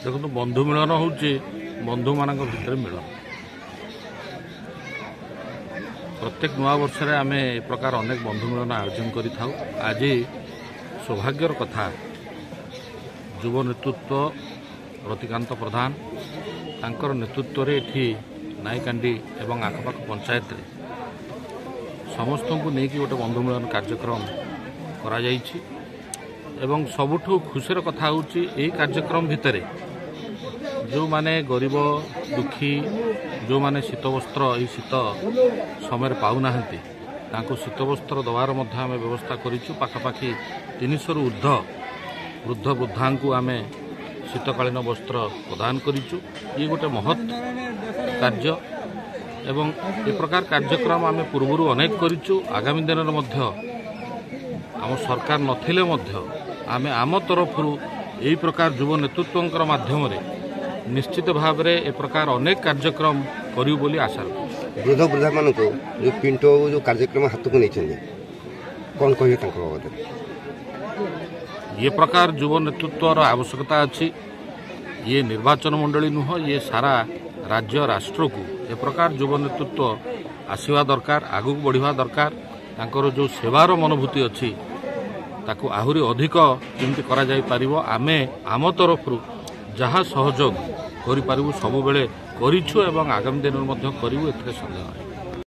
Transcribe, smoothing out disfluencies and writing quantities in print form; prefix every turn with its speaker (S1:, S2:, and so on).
S1: देखो बंधु मिलन हूँ बंधु मान भितर मिलन प्रत्येक नुआ वर्ष आम ए प्रकार अनेक बंधु मिलन आयोजन करें। आज सौभाग्यर कथा युव नेतृत्व रतिकांत प्रधान तांकर नेतृत्व रे एठी नाईकांडी एवं आखपाख पंचायत रे समस्त को लेकिन गोटे बंधु मिलन कार्यक्रम करा जाइछि एवं सबुठु खुशीर कथा होउछि एही कार्यक्रम भितर जो माने गरीब दुखी जो माने शीत वस्त्र यही शीत समय पाऊना तांको शीत वस्त्र दबार मध्य आम व्यवस्था करिछु। पाखापाखि 300 रु ऊर्ध्व वृद्ध वृद्धा को आम शीतकालीन वस्त्र प्रदान करिछु। ये गोटे महत् कार्य एवं ए प्रकार कार्यक्रम आम पूर्व अनेक करिछु। आगामी दिन में आम सरकार नथिले मध्य आम आम तरफ यही प्रकार युव नेतृत्व माध्यम निश्चित भाव में ए प्रकार अनेक कार्यक्रम करियो बोली आशा रखु।
S2: वृद्ध वृद्धा मान को जो पिंटो जो कार्यक्रम हाथ को नहीं कौन कहे बाबद
S1: ये प्रकार युव नेतृत्व आवश्यकता अच्छी। ये निर्वाचन मंडली नुह ये सारा राज्य राष्ट्र को ए प्रकार युव नेतृत्व आसवा दरकार आगू बढ़िया दरकार। तांकर जो सेवार मनोभूति अच्छी ताकू आहुरी अधिक केमती करा जाई परिबो आमे आम तरफ जहाँ सहयोग करि पारिबु सबु बेले करिछु एवं आगामी दिन में करिबु एथिरे संदेह।